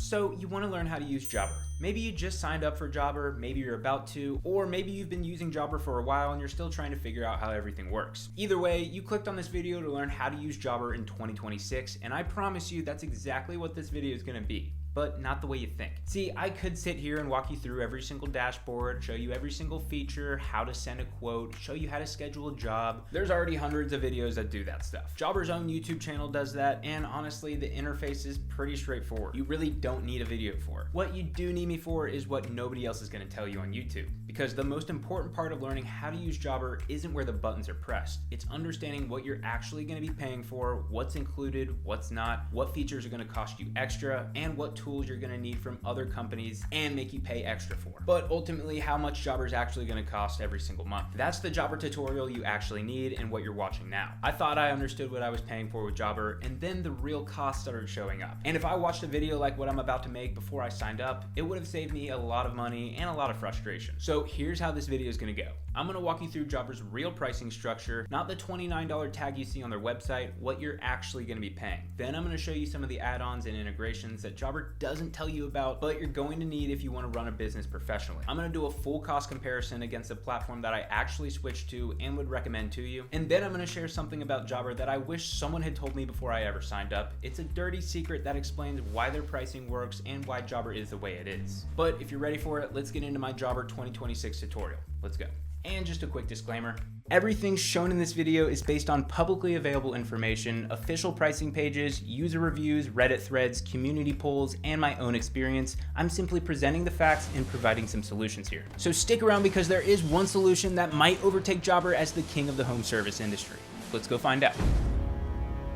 So you want to learn how to use Jobber. Maybe you just signed up for Jobber, maybe you're about to, or maybe you've been using Jobber for a while and you're still trying to figure out how everything works. Either way, you clicked on this video to learn how to use Jobber in 2026, and I promise you that's exactly what this video is going to be. But not the way you think. See, I could sit here and walk you through every single dashboard, show you every single feature, how to send a quote, show you how to schedule a job. There's already hundreds of videos that do that stuff. Jobber's own YouTube channel does that, and honestly, the interface is pretty straightforward. You really don't need a video for it. What you do need me for is what nobody else is going to tell you on YouTube. Because the most important part of learning how to use Jobber isn't where the buttons are pressed. It's understanding what you're actually going to be paying for, what's included, what's not, what features are going to cost you extra, and what tools you're going to need from other companies and make you pay extra for. But ultimately, how much Jobber is actually going to cost every single month. That's the Jobber tutorial you actually need and what you're watching now. I thought I understood what I was paying for with Jobber, and then the real cost started showing up. And if I watched a video like what I'm about to make before I signed up, it would have saved me a lot of money and a lot of frustration. So here's how this video is going to go. I'm going to walk you through Jobber's real pricing structure, not the $29 tag you see on their website, what you're actually going to be paying. Then I'm going to show you some of the add-ons and integrations that Jobber doesn't tell you about, but you're going to need if you want to run a business professionally. I'm going to do a full cost comparison against a platform that I actually switched to and would recommend to you. And then I'm going to share something about Jobber that I wish someone had told me before I ever signed up. It's a dirty secret that explains why their pricing works and why Jobber is the way it is. But if you're ready for it, let's get into my Jobber 2026 tutorial. Let's go. And just a quick disclaimer, everything shown in this video is based on publicly available information, official pricing pages, user reviews, Reddit threads, community polls, and my own experience. I'm simply presenting the facts and providing some solutions here. So stick around because there is one solution that might overtake Jobber as the king of the home service industry. Let's go find out.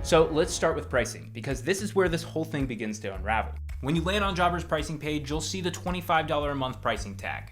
So let's start with pricing, because this is where this whole thing begins to unravel. When you land on Jobber's pricing page, you'll see the $25 a month pricing tag.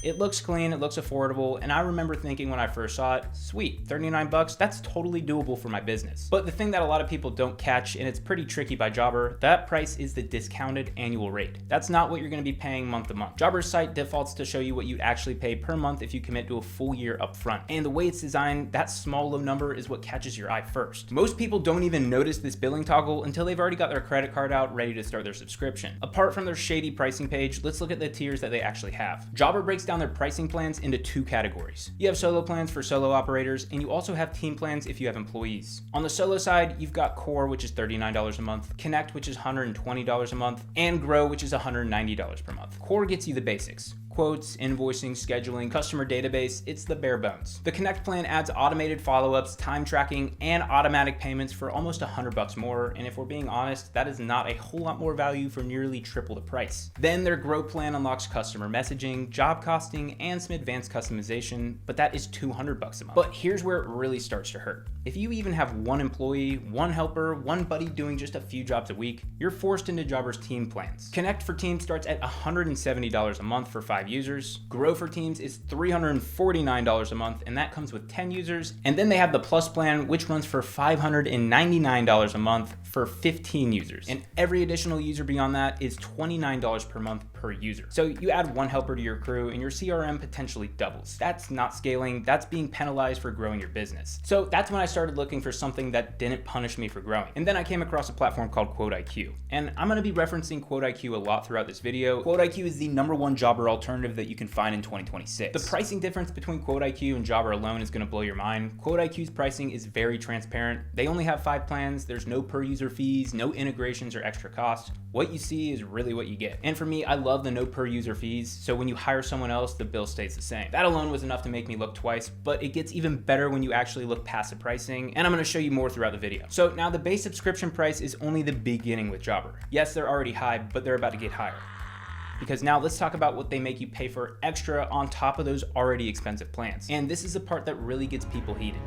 It looks clean, it looks affordable, and I remember thinking when I first saw it, sweet, 39 bucks, that's totally doable for my business. But the thing that a lot of people don't catch, and it's pretty tricky by Jobber, that price is the discounted annual rate. That's not what you're gonna be paying month to month. Jobber's site defaults to show you what you'd actually pay per month if you commit to a full year upfront. And the way it's designed, that small low number is what catches your eye first. Most people don't even notice this billing toggle until they've already got their credit card out ready to start their subscription. Apart from their shady pricing page, let's look at the tiers that they actually have. Jobber breaks down their pricing plans into two categories. You have solo plans for solo operators, and you also have team plans if you have employees. On the solo side, you've got Core, which is $39 a month, Connect, which is $120 a month, and Grow, which is $190 per month. Core gets you the basics. Quotes, invoicing, scheduling, customer database, it's the bare bones. The Connect plan adds automated follow-ups, time tracking, and automatic payments for almost $100 more, and if we're being honest, that is not a whole lot more value for nearly triple the price. Then their Grow plan unlocks customer messaging, job costing, and some advanced customization, but that is $200 a month. But here's where it really starts to hurt. If you even have one employee, one helper, one buddy doing just a few jobs a week, you're forced into Jobber's team plans. Connect for Teams starts at $170 a month for 5 users. Grow for Teams is $349 a month, and that comes with 10 users. And then they have the Plus plan, which runs for $599 a month for 15 users. And every additional user beyond that is $29 per month per user. So you add one helper to your crew and your CRM potentially doubles. That's not scaling, that's being penalized for growing your business. So that's when I started looking for something that didn't punish me for growing. And then I came across a platform called QuoteIQ. And I'm gonna be referencing QuoteIQ a lot throughout this video. QuoteIQ is the #1 Jobber alternative that you can find in 2026. The pricing difference between QuoteIQ and Jobber alone is gonna blow your mind. QuoteIQ's pricing is very transparent. They only have 5 plans, there's no per user fees, no integrations or extra costs. What you see is really what you get. And for me, I love the no per user fees, so when you hire someone else, the bill stays the same. That alone was enough to make me look twice, but it gets even better when you actually look past the pricing, and I'm gonna show you more throughout the video. So now the base subscription price is only the beginning with Jobber. Yes, they're already high, but they're about to get higher. Because now let's talk about what they make you pay for extra on top of those already expensive plans. And this is the part that really gets people heated.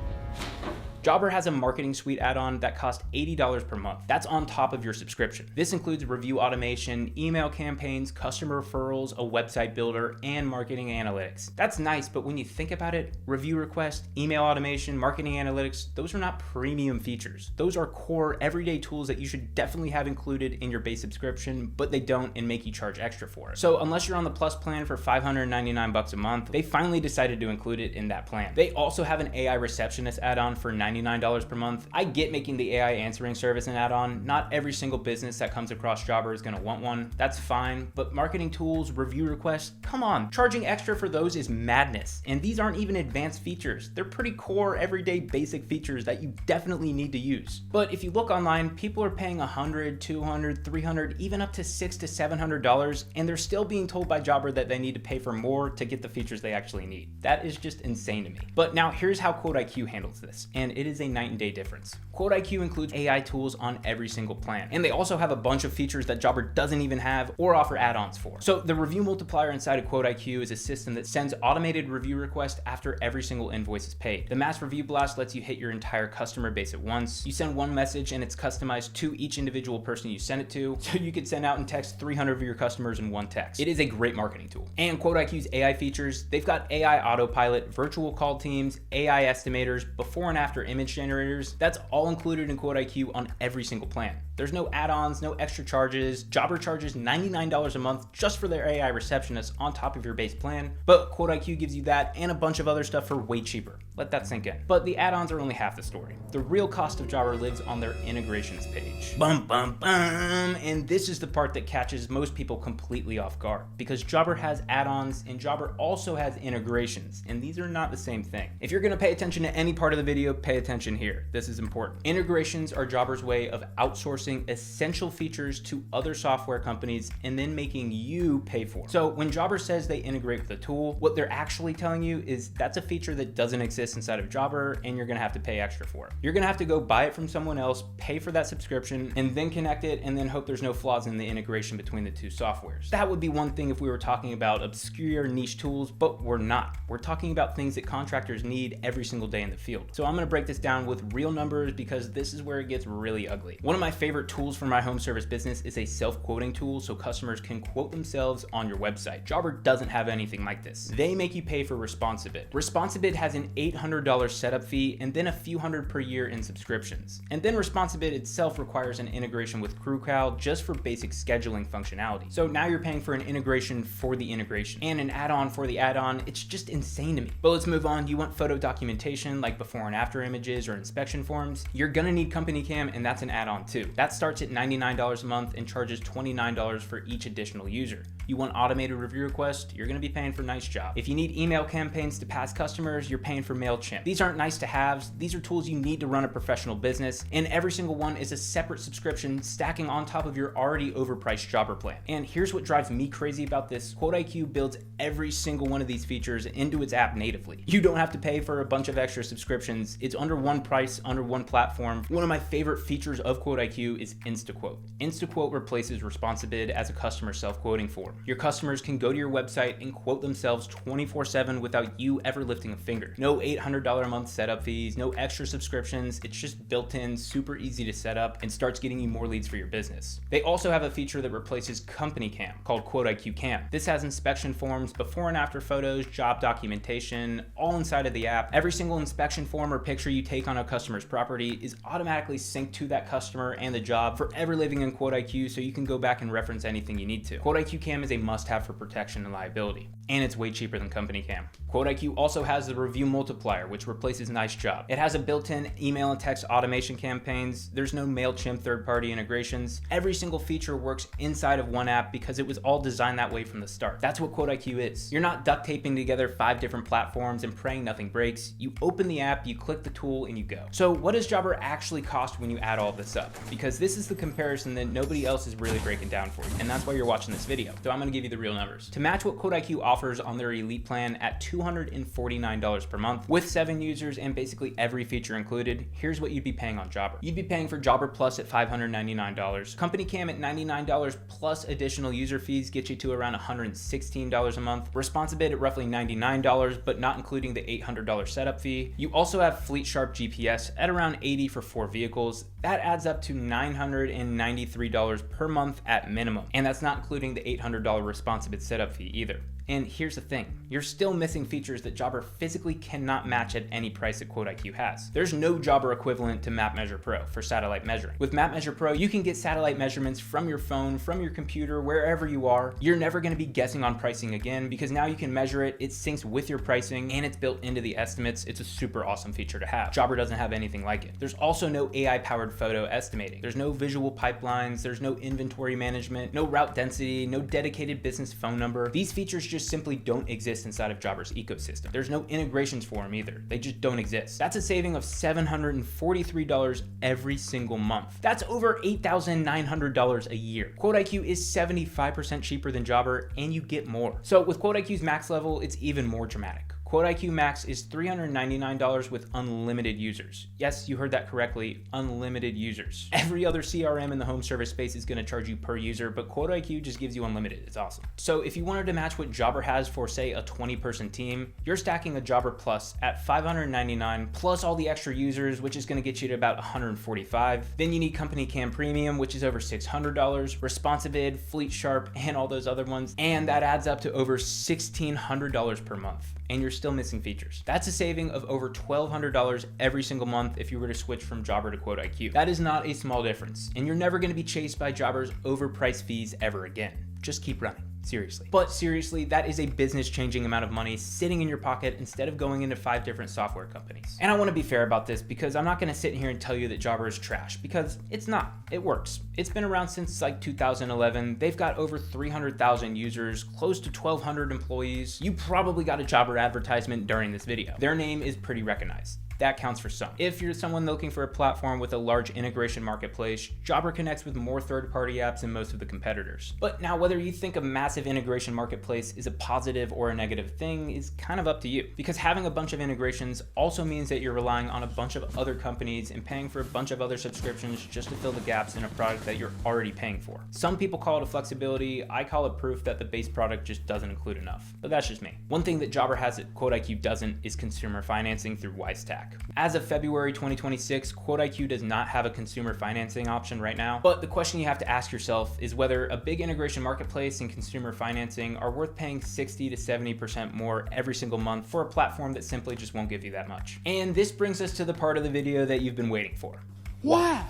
Jobber has a marketing suite add-on that costs $80 per month. That's on top of your subscription. This includes review automation, email campaigns, customer referrals, a website builder, and marketing analytics. That's nice, but when you think about it, review request, email automation, marketing analytics, those are not premium features. Those are core everyday tools that you should definitely have included in your base subscription, but they don't and make you charge extra for it. So unless you're on the Plus plan for $599 a month, they finally decided to include it in that plan. They also have an AI receptionist add-on for $99 $99 per month. I get making the AI answering service an add-on. Not every single business that comes across Jobber is going to want one. That's fine, but marketing tools, review requests, come on. Charging extra for those is madness. And these aren't even advanced features. They're pretty core, everyday, basic features that you definitely need to use. But if you look online, people are paying $100, $200, $300, even up to $600 to $700, and they're still being told by Jobber that they need to pay for more to get the features they actually need. That is just insane to me. But now here's how QuoteIQ handles this, and it is a night and day difference. QuoteIQ includes AI tools on every single plan, and they also have a bunch of features that Jobber doesn't even have or offer add-ons for. So the review multiplier inside of QuoteIQ is a system that sends automated review requests after every single invoice is paid. The mass review blast lets you hit your entire customer base at once. You send one message and it's customized to each individual person you send it to, so you could send out and text 300 of your customers in one text. It is a great marketing tool. And QuoteIQ's AI features, they've got AI autopilot, virtual call teams, AI estimators, before and after image generators. That's all included in QuoteIQ on every single plan. There's no add-ons, no extra charges. Jobber charges $99 a month just for their AI receptionist on top of your base plan, but QuoteIQ gives you that and a bunch of other stuff for way cheaper. Let that sink in. But the add-ons are only half the story. The real cost of Jobber lives on their integrations page. Bum, bum, bum. And this is the part that catches most people completely off guard, because Jobber has add-ons and Jobber also has integrations, and these are not the same thing. If you're gonna pay attention to any part of the video, pay attention here. This is important. Integrations are Jobber's way of outsourcing essential features to other software companies and then making you pay for it. So when Jobber says they integrate with a tool, what they're actually telling you is that's a feature that doesn't exist inside of Jobber and you're gonna have to pay extra for it. You're gonna have to go buy it from someone else, pay for that subscription, and then connect it and then hope there's no flaws in the integration between the two softwares. That would be one thing if we were talking about obscure niche tools, but we're not. We're talking about things that contractors need every single day in the field. So I'm gonna break this down with real numbers because this is where it gets really ugly. One of my favorite tools for my home service business is a self-quoting tool so customers can quote themselves on your website. Jobber doesn't have anything like this. They make you pay for Responsibid. Responsibid has an $800 setup fee and then a few hundred per year in subscriptions. And then Responsibid itself requires an integration with QuoteIQ just for basic scheduling functionality. So now you're paying for an integration for the integration and an add-on for the add-on. It's just insane to me. But let's move on. You want photo documentation like before and after images or inspection forms? You're gonna need Company Cam, and that's an add-on too. That starts at $99 a month and charges $29 for each additional user. You want automated review requests? You're gonna be paying for Nice Job. If you need email campaigns to past customers, you're paying for MailChimp. These aren't nice to haves. These are tools you need to run a professional business, and every single one is a separate subscription stacking on top of your already overpriced Jobber plan. And here's what drives me crazy about this. QuoteIQ builds every single one of these features into its app natively. You don't have to pay for a bunch of extra subscriptions. It's under one price, under one platform. One of my favorite features of QuoteIQ is InstaQuote. InstaQuote replaces Responsibid as a customer self-quoting form. Your customers can go to your website and quote themselves 24/7 without you ever lifting a finger. No $800 a month setup fees, no extra subscriptions. It's just built in, super easy to set up, and starts getting you more leads for your business. They also have a feature that replaces Company Cam called QuoteIQ Cam. This has inspection forms, before and after photos, job documentation, all inside of the app. Every single inspection form or picture you take on a customer's property is automatically synced to that customer and the job, forever living in QuoteIQ, so you can go back and reference anything you need to. QuoteIQ Cam is a must-have for protection and liability, and it's way cheaper than Company Cam. QuoteIQ also has the review multiplier, which replaces Nice Job. It has a built-in email and text automation campaigns. There's no MailChimp third-party integrations. Every single feature works inside of one app because it was all designed that way from the start. That's what QuoteIQ is. You're not duct taping together 5 different platforms and praying nothing breaks. You open the app, you click the tool, and you go. So what does Jobber actually cost when you add all this up? Because this is the comparison that nobody else is really breaking down for you, and that's why you're watching this video. So I'm gonna give you the real numbers. To match what QuoteIQ offers on their Elite plan at $249 per month with 7 users and basically every feature included, here's what you'd be paying on Jobber. You'd be paying for Jobber Plus at $599. Company Cam at $99 plus additional user fees get you to around $116 a month. Responsibid at roughly $99, but not including the $800 setup fee. You also have Fleet Sharp GPS at around $80 for 4 vehicles. That adds up to $993 per month at minimum. And that's not including the $800 Responsibid setup fee either. And here's the thing, you're still missing features that Jobber physically cannot match at any price that QuoteIQ has. There's no Jobber equivalent to Map Measure Pro for satellite measuring. With Map Measure Pro, you can get satellite measurements from your phone, from your computer, wherever you are. You're never going to be guessing on pricing again because now you can measure it, it syncs with your pricing, and it's built into the estimates. It's a super awesome feature to have. Jobber doesn't have anything like it. There's also no AI-powered photo estimating. There's no visual pipelines, there's no inventory management, no route density, no dedicated business phone number. These features just simply don't exist inside of Jobber's ecosystem. There's no integrations for them either. They just don't exist. That's a saving of $743 every single month. That's over $8,900 a year. QuoteIQ is 75% cheaper than Jobber, and you get more. So with QuoteIQ's max level, it's even more dramatic. QuoteIQ Max is $399 with unlimited users. Yes, you heard that correctly, unlimited users. Every other CRM in the home service space is going to charge you per user, but QuoteIQ just gives you unlimited. It's awesome. So if you wanted to match what Jobber has for, say, a 20-person team, you're stacking a Jobber Plus at $599 plus all the extra users, which is going to get you to about $145. Then you need Company Cam Premium, which is over $600, Responsivid, Fleet Sharp, and all those other ones, and that adds up to over $1,600 per month. And you're still missing features. That's a saving of over $1,200 every single month if you were to switch from Jobber to QuoteIQ. That is not a small difference, and you're never going to be chased by Jobber's overpriced fees ever again. Just keep running. Seriously. But seriously, that is a business-changing amount of money sitting in your pocket instead of going into 5 different software companies. And I want to be fair about this because I'm not going to sit here and tell you that Jobber is trash, because it's not. It works. It's been around since like 2011. They've got over 300,000 users, close to 1,200 employees. You probably got a Jobber advertisement during this video. Their name is pretty recognized. That counts for some. If you're someone looking for a platform with a large integration marketplace, Jobber connects with more third-party apps than most of the competitors. But now whether you think a massive integration marketplace is a positive or a negative thing is kind of up to you, because having a bunch of integrations also means that you're relying on a bunch of other companies and paying for a bunch of other subscriptions just to fill the gaps in a product that you're already paying for. Some people call it a flexibility. I call it proof that the base product just doesn't include enough, but that's just me. One thing that Jobber has that QuoteIQ doesn't is consumer financing through Wisetack. As of February 2026, QuoteIQ does not have a consumer financing option right now, but the question you have to ask yourself is whether a big integration marketplace and consumer financing are worth paying 60 to 70% more every single month for a platform that simply just won't give you that much. And this brings us to the part of the video that you've been waiting for. Why?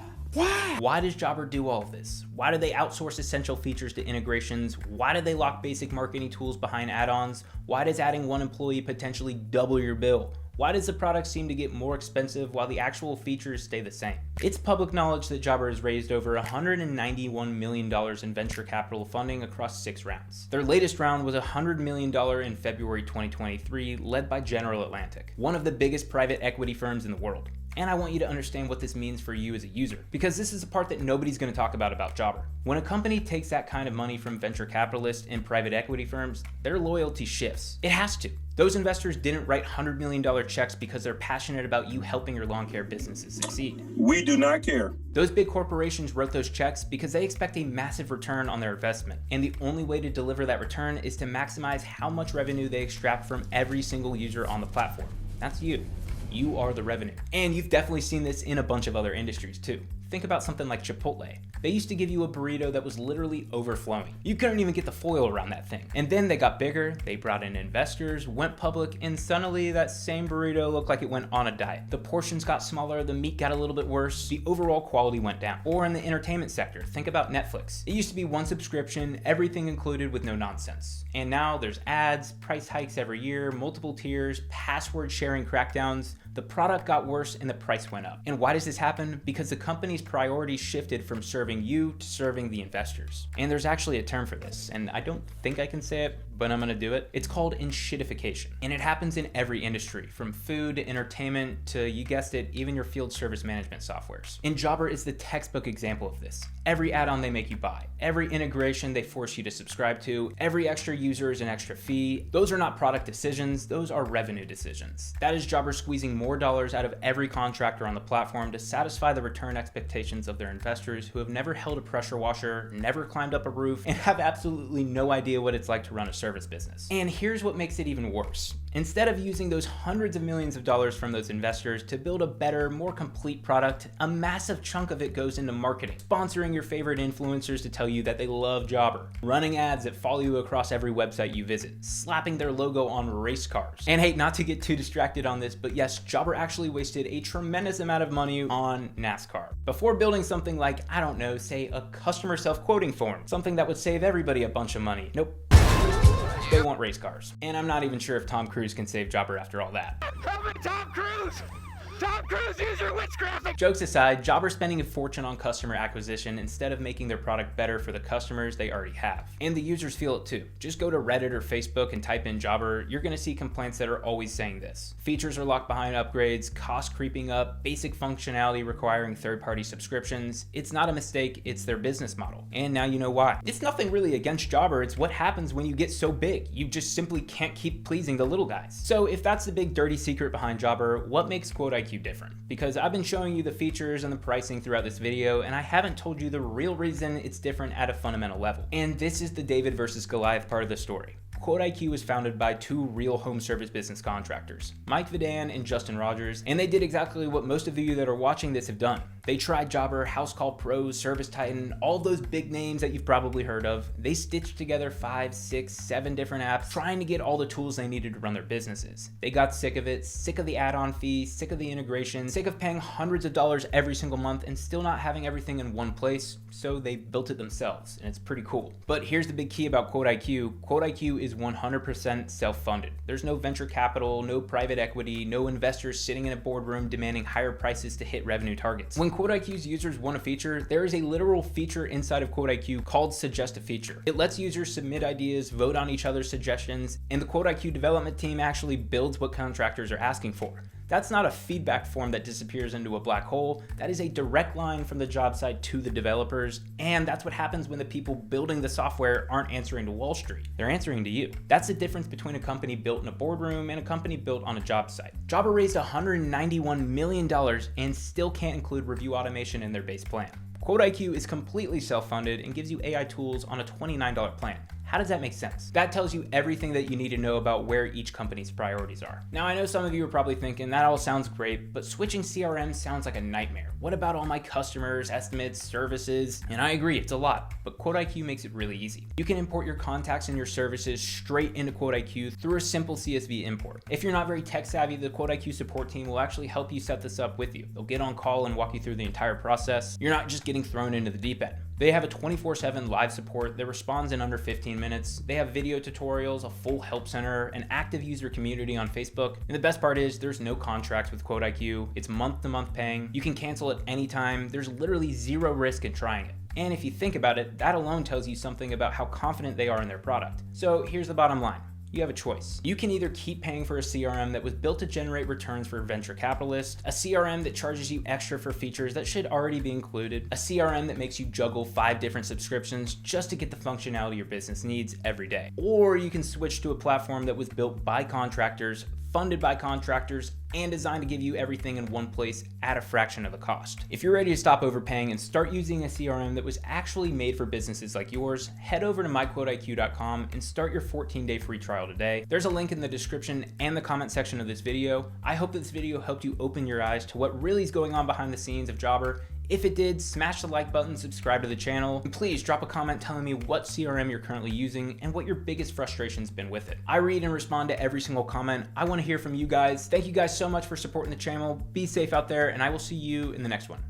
Why does Jobber do all of this? Why do they outsource essential features to integrations? Why do they lock basic marketing tools behind add-ons? Why does adding one employee potentially double your bill? Why does the product seem to get more expensive while the actual features stay the same? It's public knowledge that Jobber has raised over $191 million in venture capital funding across 6 rounds. Their latest round was $100 million in February 2023, led by General Atlantic, one of the biggest private equity firms in the world. And I want you to understand what this means for you as a user, because this is a part that nobody's going to talk about Jobber. When a company takes that kind of money from venture capitalists and private equity firms, their loyalty shifts. It has to. Those investors didn't write $100 million checks because they're passionate about you helping your lawn care businesses succeed. We do not care. Those big corporations wrote those checks because they expect a massive return on their investment. And the only way to deliver that return is to maximize how much revenue they extract from every single user on the platform. That's you. You are the revenue. And you've definitely seen this in a bunch of other industries too. Think about something like Chipotle. They used to give you a burrito that was literally overflowing. You couldn't even get the foil around that thing. And then they got bigger, they brought in investors, went public, and suddenly that same burrito looked like it went on a diet. The portions got smaller, the meat got a little bit worse, the overall quality went down. Or in the entertainment sector, think about Netflix. It used to be one subscription, everything included with no nonsense. And now there's ads, price hikes every year, multiple tiers, password sharing crackdowns. The product got worse and the price went up. And why does this happen? Because the company's priorities shifted from serving you to serving the investors. And there's actually a term for this, and I don't think I can say it, but I'm gonna do it. It's called enshittification. And it happens in every industry, from food to entertainment to, you guessed it, even your field service management softwares. And Jobber is the textbook example of this. Every add-on they make you buy, every integration they force you to subscribe to, every extra user is an extra fee. Those are not product decisions, those are revenue decisions. That is Jobber squeezing more dollars out of every contractor on the platform to satisfy the return expectations of their investors who have never held a pressure washer, never climbed up a roof, and have absolutely no idea what it's like to run a service. service business. And here's what makes it even worse. Instead of using those hundreds of millions of dollars from those investors to build a better, more complete product, a massive chunk of it goes into marketing, sponsoring your favorite influencers to tell you that they love Jobber, running ads that follow you across every website you visit, slapping their logo on race cars. And hey, not to get too distracted on this, but yes, Jobber actually wasted a tremendous amount of money on NASCAR before building something like, I don't know, say a customer self-quoting form, something that would save everybody a bunch of money. Nope. They want race cars. And I'm not even sure if Tom Cruise can save Jobber after all that. Help me, Tom Cruise! Tom Cruise, use your witchcraft! Jokes aside, Jobber's spending a fortune on customer acquisition instead of making their product better for the customers they already have. And the users feel it too. Just go to Reddit or Facebook and type in Jobber, you're gonna see complaints that are always saying this. Features are locked behind upgrades, costs creeping up, basic functionality requiring third-party subscriptions. It's not a mistake, it's their business model. And now you know why. It's nothing really against Jobber, it's what happens when you get so big. You just simply can't keep pleasing the little guys. So if that's the big dirty secret behind Jobber, what makes QuoteIQ different? Because I've been showing you the features and the pricing throughout this video, and I haven't told you the real reason it's different at a fundamental level. And this is the David versus Goliath part of the story. QuoteIQ was founded by two real home service business contractors, Mike Vidan and Justin Rogers, and they did exactly what most of you that are watching this have done. They tried Jobber, Housecall Pro, Service Titan, all those big names that you've probably heard of. They stitched together 5, 6, 7 different apps, trying to get all the tools they needed to run their businesses. They got sick of it, sick of the add-on fee, sick of the integration, sick of paying hundreds of dollars every single month and still not having everything in one place, so they built it themselves, and it's pretty cool. But here's the big key about QuoteIQ. QuoteIQ is 100% self-funded. There's no venture capital, no private equity, no investors sitting in a boardroom demanding higher prices to hit revenue targets. When QuoteIQ's users want a feature, there is a literal feature inside of QuoteIQ called Suggest a Feature. It lets users submit ideas, vote on each other's suggestions, and the QuoteIQ development team actually builds what contractors are asking for. That's not a feedback form that disappears into a black hole. That is a direct line from the job site to the developers. And that's what happens when the people building the software aren't answering to Wall Street. They're answering to you. That's the difference between a company built in a boardroom and a company built on a job site. Jobber raised $191 million and still can't include review automation in their base plan. QuoteIQ is completely self-funded and gives you AI tools on a $29 plan. How does that make sense? That tells you everything that you need to know about where each company's priorities are. Now, I know some of you are probably thinking that all sounds great, but switching CRM sounds like a nightmare. What about all my customers, estimates, services? And I agree, it's a lot, but QuoteIQ makes it really easy. You can import your contacts and your services straight into QuoteIQ through a simple CSV import. If you're not very tech savvy, the QuoteIQ support team will actually help you set this up with you. They'll get on call and walk you through the entire process. You're not just getting thrown into the deep end. They have a 24/7 live support that responds in under 15 minutes. They have video tutorials, a full help center, an active user community on Facebook. And the best part is there's no contracts with QuoteIQ. It's month-to-month paying. You can cancel at any time. There's literally zero risk in trying it. And if you think about it, that alone tells you something about how confident they are in their product. So here's the bottom line. You have a choice. You can either keep paying for a CRM that was built to generate returns for venture capitalists, a CRM that charges you extra for features that should already be included, a CRM that makes you juggle 5 different subscriptions just to get the functionality your business needs every day. Or you can switch to a platform that was built by contractors, funded by contractors, and designed to give you everything in one place at a fraction of the cost. If you're ready to stop overpaying and start using a CRM that was actually made for businesses like yours, head over to myquoteiq.com and start your 14-day free trial today. There's a link in the description and the comment section of this video. I hope that this video helped you open your eyes to what really is going on behind the scenes of Jobber. If it did, smash the like button, subscribe to the channel, and please drop a comment telling me what CRM you're currently using and what your biggest frustration's been with it. I read and respond to every single comment. I want to hear from you guys. Thank you guys so much for supporting the channel. Be safe out there, and I will see you in the next one.